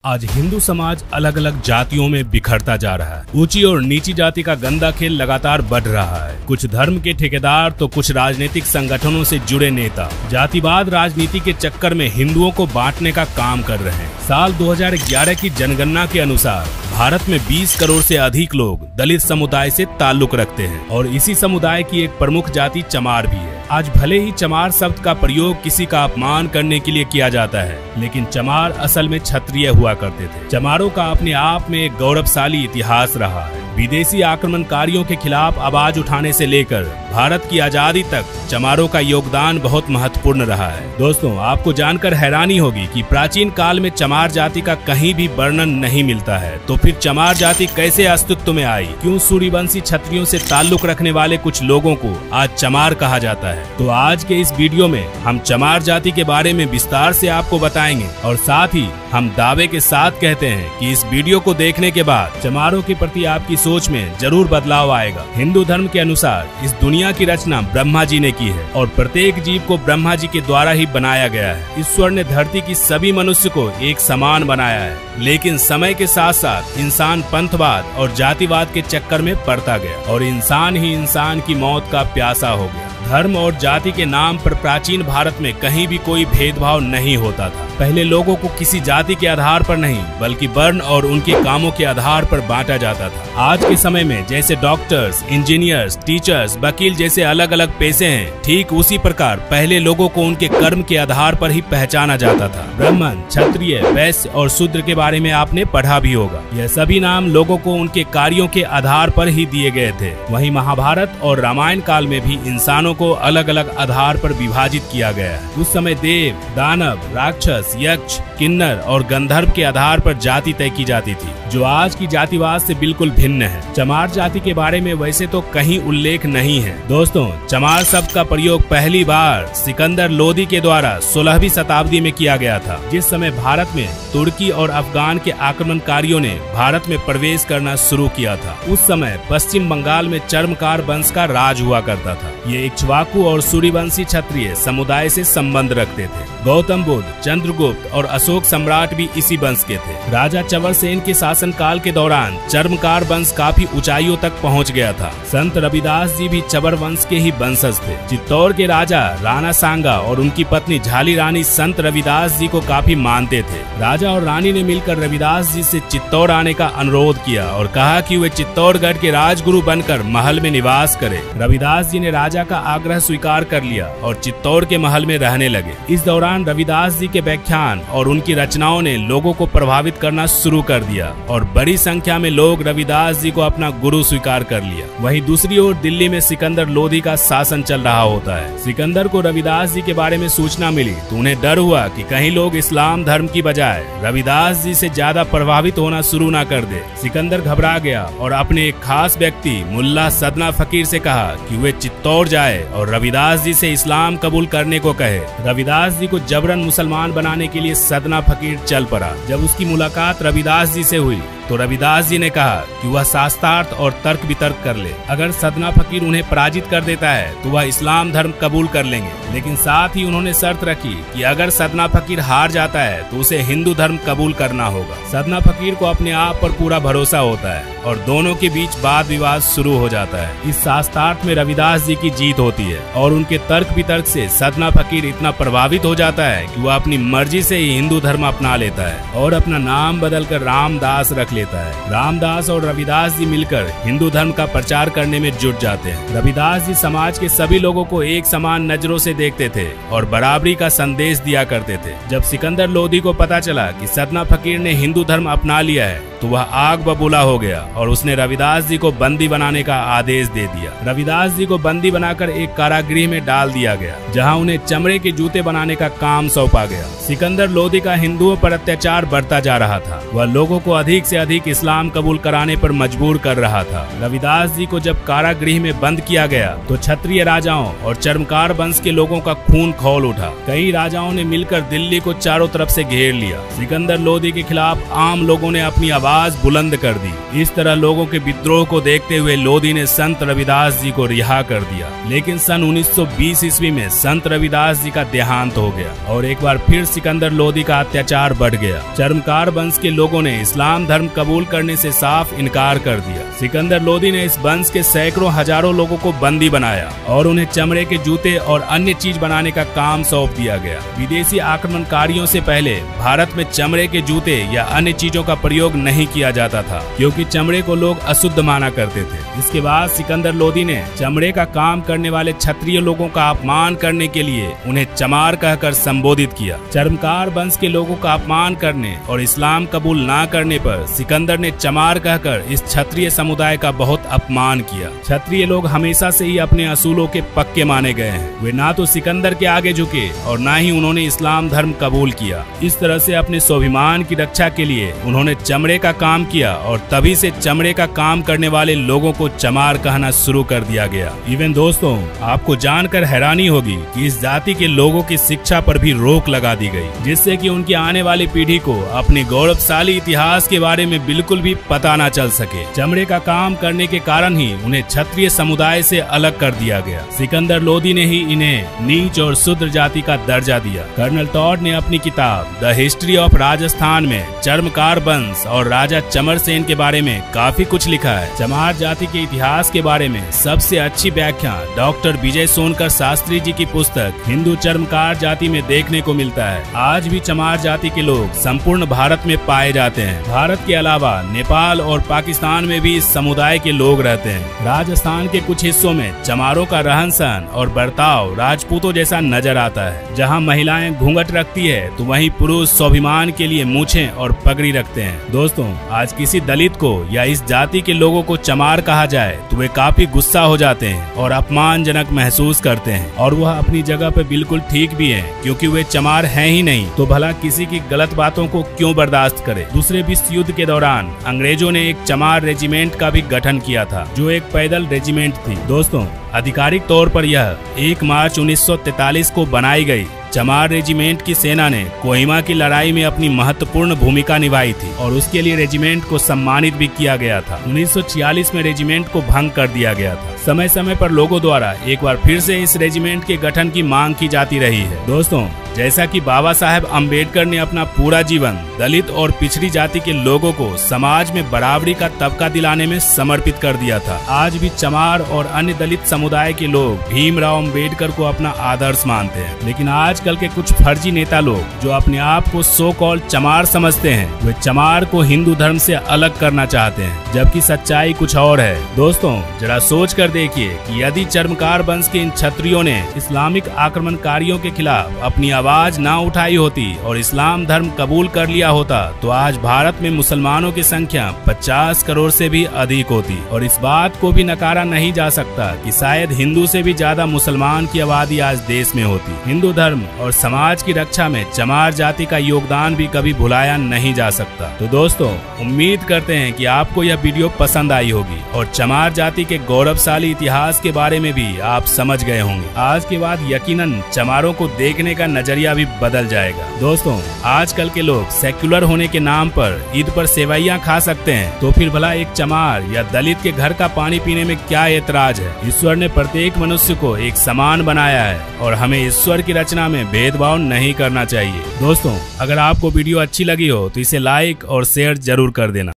आज हिंदू समाज अलग अलग जातियों में बिखरता जा रहा है। ऊंची और नीची जाति का गंदा खेल लगातार बढ़ रहा है। कुछ धर्म के ठेकेदार तो कुछ राजनीतिक संगठनों से जुड़े नेता जातिवाद राजनीति के चक्कर में हिंदुओं को बांटने का काम कर रहे हैं। साल 2011 की जनगणना के अनुसार भारत में 20 करोड़ से अधिक लोग दलित समुदाय से ताल्लुक रखते हैं और इसी समुदाय की एक प्रमुख जाति चमार भी है। आज भले ही चमार शब्द का प्रयोग किसी का अपमान करने के लिए किया जाता है, लेकिन चमार असल में क्षत्रिय हुआ करते थे। चमारों का अपने आप में एक गौरवशाली इतिहास रहा है। विदेशी आक्रमणकारियों के खिलाफ आवाज उठाने से लेकर भारत की आजादी तक चमारों का योगदान बहुत महत्वपूर्ण रहा है। दोस्तों, आपको जानकर हैरानी होगी कि प्राचीन काल में चमार जाति का कहीं भी वर्णन नहीं मिलता है। तो फिर चमार जाति कैसे अस्तित्व में आई? क्यों सूर्यवंशी क्षत्रियों से ताल्लुक रखने वाले कुछ लोगों को आज चमार कहा जाता है? तो आज के इस वीडियो में हम चमार जाति के बारे में विस्तार से आपको बताएंगे और साथ ही हम दावे के साथ कहते हैं कि इस वीडियो को देखने के बाद चमारों के प्रति आपकी सोच में जरूर बदलाव आएगा। हिंदू धर्म के अनुसार इस दुनिया की रचना ब्रह्मा जी ने की है और प्रत्येक जीव को ब्रह्मा जी के द्वारा ही बनाया गया है। ईश्वर ने धरती की सभी मनुष्य को एक समान बनाया है, लेकिन समय के साथ साथ इंसान पंथवाद और जातिवाद के चक्कर में पड़ता गया और इंसान ही इंसान की मौत का प्यासा हो गया। धर्म और जाति के नाम पर प्राचीन भारत में कहीं भी कोई भेदभाव नहीं होता था। पहले लोगों को किसी जाति के आधार पर नहीं बल्कि वर्ण और उनके कामों के आधार पर बांटा जाता था। आज के समय में जैसे डॉक्टर्स, इंजीनियर्स, टीचर्स, वकील जैसे अलग अलग पेशे हैं, ठीक उसी प्रकार पहले लोगों को उनके कर्म के आधार पर ही पहचाना जाता था। ब्राह्मण, क्षत्रिय, वैश्य और शूद्र के बारे में आपने पढ़ा भी होगा। यह सभी नाम लोगों को उनके कार्यों के आधार पर ही दिए गए थे। वहीं महाभारत और रामायण काल में भी इंसानों को अलग अलग आधार पर विभाजित किया गया है। उस समय देव, दानव, राक्षस, यक्ष, किन्नर और गंधर्व के आधार पर जाति तय की जाती थी, जो आज की जातिवाद से बिल्कुल भिन्न है। चमार जाति के बारे में वैसे तो कहीं उल्लेख नहीं है। दोस्तों, चमार शब्द का प्रयोग पहली बार सिकंदर लोदी के द्वारा 16वीं शताब्दी में किया गया था, जिस समय भारत में तुर्की और अफगान के आक्रमणकारियों ने भारत में प्रवेश करना शुरू किया था। उस समय पश्चिम बंगाल में चर्मकार वंश का राज हुआ करता था। ये इक्ष्वाकु और सूर्यवंशी क्षत्रिय समुदाय से संबंध रखते थे। गौतम बुद्ध, चंद्रगुप्त और अशोक सम्राट भी इसी वंश के थे। राजा चवरसेन के शासन काल के दौरान चर्मकार वंश काफी ऊंचाइयों तक पहुंच गया था। संत रविदास जी भी चबर वंश के ही वंशज थे। चित्तौड़ के राजा राणा सांगा और उनकी पत्नी झाली रानी संत रविदास जी को काफी मानते थे। राजा और रानी ने मिलकर रविदास जी से चित्तौड़ आने का अनुरोध किया और कहा कि वे चित्तौड़गढ़ के राजगुरु बनकर महल में निवास करें। रविदास जी ने राजा का आग्रह स्वीकार कर लिया और चित्तौड़ के महल में रहने लगे। इस दौरान रविदास जी के व्याख्यान और उनकी रचनाओं ने लोगों को प्रभावित करना शुरू कर दिया और बड़ी संख्या में लोग रविदास जी को अपना गुरु स्वीकार कर लिया। वहीं दूसरी ओर दिल्ली में सिकंदर लोदी का शासन चल रहा होता है। सिकंदर को रविदास जी के बारे में सूचना मिली तो उन्हें डर हुआ कि कहीं लोग इस्लाम धर्म की बजाय रविदास जी से ज्यादा प्रभावित होना शुरू न कर दे। सिकंदर घबरा गया और अपने एक खास व्यक्ति मुल्ला सदना फकीर से कहा कि वे चित्तौड़ जाए और रविदास जी से इस्लाम कबूल करने को कहे। रविदास जी को जबरन मुसलमान बनाने के लिए सदना फकीर चल पड़ा। जब उसकी मुलाकात रविदास जी से हुई तो रविदास जी ने कहा कि वह शास्त्रार्थ और तर्क वितर्क कर ले। अगर सदना फकीर उन्हें पराजित कर देता है तो वह इस्लाम धर्म कबूल कर लेंगे, लेकिन साथ ही उन्होंने शर्त रखी कि अगर सदना फकीर हार जाता है तो उसे हिंदू धर्म कबूल करना होगा। सदना फकीर को अपने आप पर पूरा भरोसा होता है और दोनों के बीच वाद विवाद शुरू हो जाता है। इस शास्त्रार्थ में रविदास जी की जीत होती है और उनके तर्क वितर्क से सदना फकीर इतना प्रभावित हो जाता है कि वह अपनी मर्जी से ही हिंदू धर्म अपना लेता है और अपना नाम बदलकर रामदास रख लेता है। रामदास और रविदास जी मिलकर हिंदू धर्म का प्रचार करने में जुट जाते हैं। रविदास जी समाज के सभी लोगों को एक समान नजरों से देखते थे और बराबरी का संदेश दिया करते थे। जब सिकंदर लोदी को पता चला कि सदना फकीर ने हिंदू धर्म अपना लिया है तो वह आग बबूला हो गया और उसने रविदास जी को बंदी बनाने का आदेश दे दिया। रविदास जी को बंदी बनाकर एक कारागृह में डाल दिया गया, जहां उन्हें चमड़े के जूते बनाने का काम सौंपा गया। सिकंदर लोदी का हिंदुओं पर अत्याचार बढ़ता जा रहा था। वह लोगों को अधिक से अधिक इस्लाम कबूल कराने पर मजबूर कर रहा था। रविदास जी को जब कारागृह में बंद किया गया तो क्षत्रिय राजाओं और चर्मकार वंश के लोगों का खून खौल उठा। कई राजाओं ने मिलकर दिल्ली को चारों तरफ से घेर लिया। सिकंदर लोदी के खिलाफ आम लोगों ने अपनी आवाज बुलंद कर दी। इस तरह लोगों के विद्रोह को देखते हुए लोदी ने संत रविदास जी को रिहा कर दिया। लेकिन सन 1920 ईस्वी में संत रविदास जी का देहांत हो गया और एक बार फिर सिकंदर लोदी का अत्याचार बढ़ गया। चर्मकार वंश के लोगों ने इस्लाम धर्म कबूल करने से साफ इनकार कर दिया। सिकंदर लोदी ने इस वंश के सैकड़ों हजारों लोगों को बंदी बनाया और उन्हें चमड़े के जूते और अन्य चीज बनाने का काम सौंप दिया गया। विदेशी आक्रमणकारियों से पहले भारत में चमड़े के जूते या अन्य चीजों का प्रयोग नहीं किया जाता था, क्योंकि चमड़े को लोग अशुद्ध माना करते थे। इसके बाद सिकंदर लोदी ने चमड़े का काम करने वाले क्षत्रिय लोगों का अपमान करने के लिए उन्हें चमार कहकर संबोधित किया। चर्मकार वंश के लोगों का अपमान करने और इस्लाम कबूल न करने पर सिकंदर ने चमार कहकर इस क्षत्रिय समुदाय का बहुत अपमान किया। क्षत्रिय लोग हमेशा से ही अपने असूलों के पक्के माने गए हैं। वे ना तो सिकंदर के आगे झुके और ना ही उन्होंने इस्लाम धर्म कबूल किया। इस तरह से अपने स्वाभिमान की रक्षा के लिए उन्होंने चमड़े का काम किया और तभी से चमड़े का काम करने वाले लोगों को चमार कहना शुरू कर दिया गया। इवन दोस्तों, आपको जानकर हैरानी होगी कि इस जाति के लोगों की शिक्षा पर भी रोक लगा दी गई, जिससे कि उनकी आने वाली पीढ़ी को अपने गौरवशाली इतिहास के बारे में बिल्कुल भी पता न चल सके। चमड़े का काम करने के कारण ही उन्हें क्षत्रिय समुदाय से अलग कर दिया गया। सिकंदर लोदी ने ही इन्हें नीच और शूद्र जाति का दर्जा दिया। कर्नल टॉड ने अपनी किताब द हिस्ट्री ऑफ राजस्थान में चर्मकार वंश और राजा चमर सेन के बारे में काफी कुछ लिखा है। चमार जाति के इतिहास के बारे में सबसे अच्छी व्याख्या डॉक्टर विजय सोनकर शास्त्री जी की पुस्तक हिंदू चर्मकार जाति में देखने को मिलता है। आज भी चमार जाति के लोग संपूर्ण भारत में पाए जाते हैं। भारत के अलावा नेपाल और पाकिस्तान में भी इस समुदाय के लोग रहते हैं। राजस्थान के कुछ हिस्सों में चमारों का रहन सहन और बर्ताव राजपूतों जैसा नजर आता है। जहां महिलाएं घूंघट रखती है तो वहीं पुरुष स्वाभिमान के लिए मूछें और पगड़ी रखते हैं। दोस्तों, आज किसी दलित को या इस जाति के लोगों को चमार कहा जाए तो वे काफी गुस्सा हो जाते हैं और अपमानजनक महसूस करते हैं, और वह अपनी जगह पे बिल्कुल ठीक भी है, क्योंकि वे चमार हैं ही नहीं तो भला किसी की गलत बातों को क्यों बर्दाश्त करे। दूसरे विश्व युद्ध के दौरान अंग्रेजों ने एक चमार रेजिमेंट का भी गठन किया था, जो एक पैदल रेजिमेंट थी। दोस्तों, आधिकारिक तौर पर यह 1 मार्च 1943 को बनाई गई। चमार रेजिमेंट की सेना ने कोहिमा की लड़ाई में अपनी महत्वपूर्ण भूमिका निभाई थी और उसके लिए रेजिमेंट को सम्मानित भी किया गया था। 1946 में रेजिमेंट को भंग कर दिया गया था। समय समय पर लोगों द्वारा एक बार फिर से इस रेजिमेंट के गठन की मांग की जाती रही है। दोस्तों, जैसा कि बाबा साहेब अम्बेडकर ने अपना पूरा जीवन दलित और पिछड़ी जाति के लोगों को समाज में बराबरी का तबका दिलाने में समर्पित कर दिया था, आज भी चमार और अन्य दलित समुदाय के लोग भीमराव अम्बेडकर को अपना आदर्श मानते हैं। लेकिन आजकल के कुछ फर्जी नेता लोग जो अपने आप को सो कॉल्ड चमार समझते हैं, वे चमार को हिंदू धर्म से अलग करना चाहते हैं, जबकि सच्चाई कुछ और है। दोस्तों, जरा सोच कर देखिए कि यदि चर्मकार वंश के इन क्षत्रियों ने इस्लामिक आक्रमणकारियों के खिलाफ अपनी आवाज ना उठाई होती और इस्लाम धर्म कबूल कर लिया होता तो आज भारत में मुसलमानों की संख्या 50 करोड़ से भी अधिक होती। और इस बात को भी नकारा नहीं जा सकता कि शायद हिंदू से भी ज्यादा मुसलमान की आबादी आज देश में होती। हिंदू धर्म और समाज की रक्षा में चमार जाति का योगदान भी कभी भुलाया नहीं जा सकता। तो दोस्तों, उम्मीद करते हैं कि आपको यह वीडियो पसंद आई होगी और चमार जाति के गौरवशाली इतिहास के बारे में भी आप समझ गए होंगे। आज के बाद यकीनन चमारों को देखने का नजरिया भी बदल जाएगा। दोस्तों, आजकल के लोग सेक्युलर होने के नाम पर ईद पर सेवैयां खा सकते हैं, तो फिर भला एक चमार या दलित के घर का पानी पीने में क्या ऐतराज है। ईश्वर ने प्रत्येक मनुष्य को एक समान बनाया है और हमें ईश्वर की रचना में भेदभाव नहीं करना चाहिए। दोस्तों, अगर आपको वीडियो अच्छी लगी हो तो इसे लाइक और शेयर जरूर कर देना।